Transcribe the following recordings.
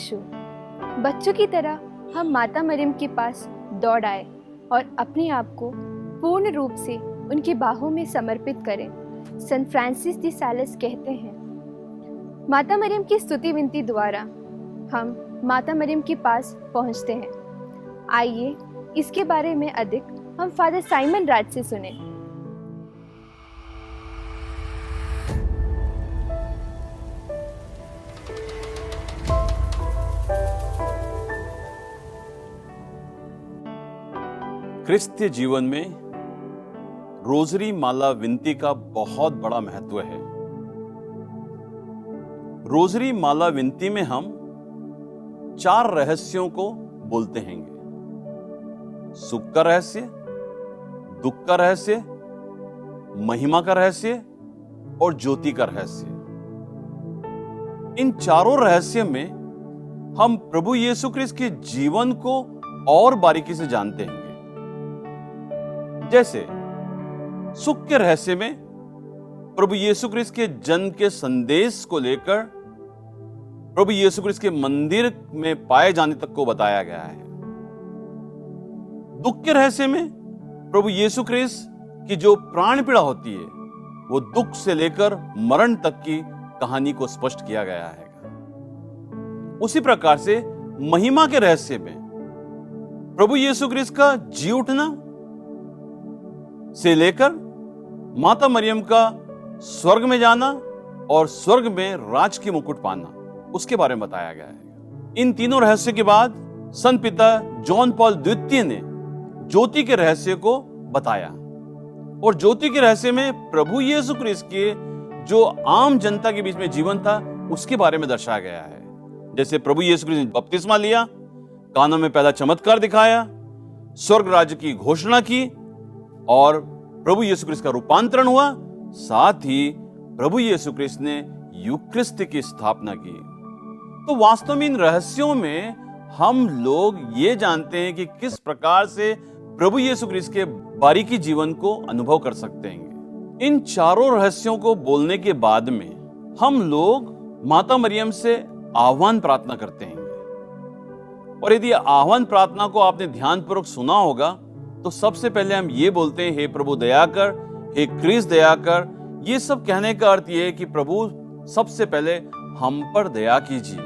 यीशु। बच्चों की तरह हम माता मरियम के पास दौड़ आए और अपने आप को पूर्ण रूप से उनकी बाहों में समर्पित करें। संत फ्रांसिस डी सालेस कहते हैं, माता मरियम की स्तुति विनती द्वारा हम माता मरियम के पास पहुंचते हैं। आइए इसके बारे में अधिक हम फादर साइमन राज से सुने। क्रिस्तीय जीवन में रोजरी माला विनती का बहुत बड़ा महत्व है। रोजरी माला विनती में हम 4 रहस्यों को बोलते हैं। सुख का रहस्य, दुख का रहस्य, महिमा का रहस्य और ज्योति का रहस्य। इन चारों रहस्य में हम प्रभु यीशु क्रिस्त के जीवन को और बारीकी से जानते हैं। जैसे सुख के रहस्य में प्रभु यीशु क्रिस्त के जन्म के संदेश को लेकर प्रभु यीशु क्रिस्त के मंदिर में पाए जाने तक को बताया गया है। दुख के रहस्य में प्रभु यीशु क्रिस्त की जो प्राण पीड़ा होती है वो दुख से लेकर मरण तक की कहानी को स्पष्ट किया गया है। उसी प्रकार से महिमा के रहस्य में प्रभु यीशु क्रिस्त का जी उठना से लेकर माता मरियम का स्वर्ग में जाना और स्वर्ग में राज की मुकुट पाना, उसके बारे में बताया गया है। इन तीनों रहस्य के बाद संत पिता जॉन पॉल द्वितीय ने ज्योति के रहस्य को बताया और ज्योति के रहस्य में प्रभु यीशु क्रिस्त के जो आम जनता के बीच में जीवन था उसके बारे में दर्शाया गया है। जैसे प्रभु यीशु क्रिस्त ने बपतिस्मा लिया, काना में पहला चमत्कार दिखाया, स्वर्ग राज्य की घोषणा की और प्रभु यीशु क्रिस्त का रूपांतरण हुआ। साथ ही प्रभु यीशु क्रिस्त ने यूक्रिस्ट की स्थापना की। तो वास्तव में इन रहस्यों में हम लोग ये जानते हैं कि किस प्रकार से प्रभु यीशु क्रिस्त के बारीकी जीवन को अनुभव कर सकते हैं। इन चारों रहस्यों को बोलने के बाद में हम लोग माता मरियम से आह्वान प्रार्थना करते हैं। और यदि आह्वान प्रार्थना को आपने ध्यानपूर्वक सुना होगा तो सबसे पहले हम ये बोलते हैं, हे प्रभु दया कर, हे क्रिस्त दया कर। ये सब कहने का अर्थ ये है कि प्रभु सबसे पहले हम पर दया कीजिए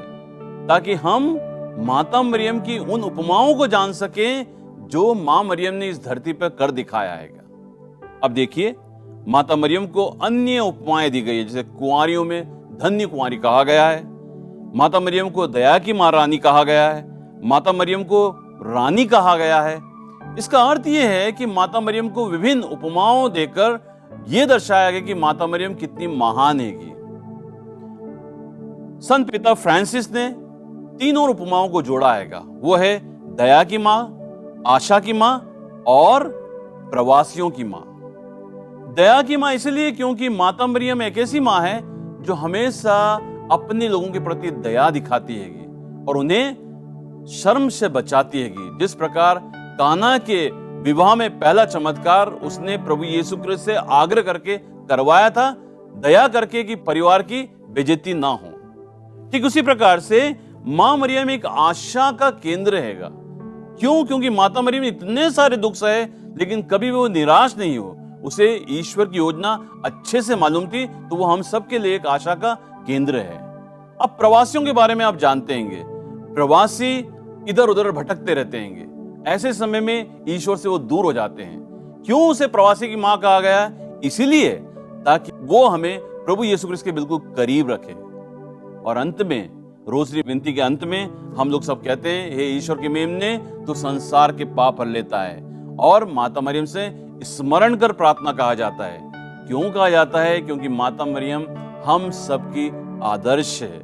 ताकि हम माता मरियम की उन उपमाओं को जान सकें जो मां मरियम ने इस धरती पर कर दिखाया है। अब देखिए, माता मरियम को अन्य उपमाएं दी गई है। जैसे कुंवारियों में धन्य कुंवारी कहा गया है, माता मरियम को दया की मां रानी कहा गया है, माता मरियम को रानी कहा गया है। इसका अर्थ यह है कि माता मरियम को विभिन्न उपमाओं देकर यह दर्शाया गया कि माता मरियम कितनी महान है। संत पिता फ्रांसिस ने 3 और उपमाओं को जोड़ा है। वो है दया की मां, आशा की मां और प्रवासियों की मां। दया की मां इसलिए क्योंकि माता मरियम एक ऐसी मां है जो हमेशा अपने लोगों के प्रति दया दिखाती है और उन्हें शर्म से बचाती है। जिस प्रकार काना के विवाह में पहला चमत्कार उसने प्रभु यीशु क्रिस्त से आग्रह करके करवाया था, दया करके कि परिवार की बेइज्जती ना हो। ठीक उसी प्रकार से मां मरियम एक आशा का केंद्र है। क्यों? क्योंकि माता मरियम इतने सारे दुख सहे लेकिन कभी वो निराश नहीं हो। उसे ईश्वर की योजना अच्छे से मालूम थी, तो वो हम सबके लिए एक आशा का केंद्र है। अब प्रवासियों के बारे में आप जानते हैं, प्रवासी इधर उधर भटकते रहते हैं। ऐसे समय में ईश्वर से वो दूर हो जाते हैं। क्यों उसे प्रवासी की मां कहा गया? इसीलिए ताकि वो हमें प्रभु यीशु क्रिस्त के बिल्कुल करीब रखे। और अंत में, रोजरी विनती के अंत में हम लोग सब कहते हैं, हे ईश्वर के मेमने, तू संसार के पाप हर लेता है। और माता मरियम से स्मरण कर प्रार्थना कहा जाता है। क्यों कहा जाता है? क्योंकि माता मरियम हम सबकी आदर्श है।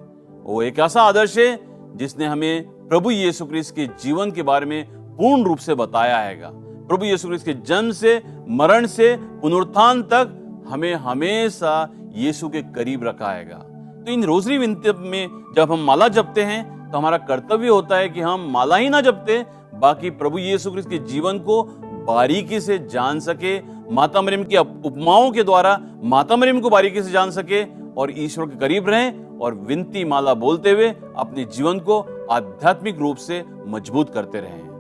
वो एक ऐसा आदर्श है जिसने हमें प्रभु यीशु क्रिस्त के जीवन के बारे में पूर्ण रूप से बताया है। प्रभु यीशु क्रिस्त के जन्म से, मरण से, पुनरुत्थान तक हमें हमेशा यीशु के करीब रखा है। तो इन रोजरी विनती में जब हम माला जपते हैं तो हमारा कर्तव्य होता है कि हम माला ही ना जपते, बाकी प्रभु यीशु क्रिस्त के जीवन को बारीकी से जान सके, माता मरियम की उपमाओं के द्वारा माता मरियम को बारीकी से जान सके और ईश्वर के करीब रहें और विनती माला बोलते हुए अपने जीवन को आध्यात्मिक रूप से मजबूत करते रहें।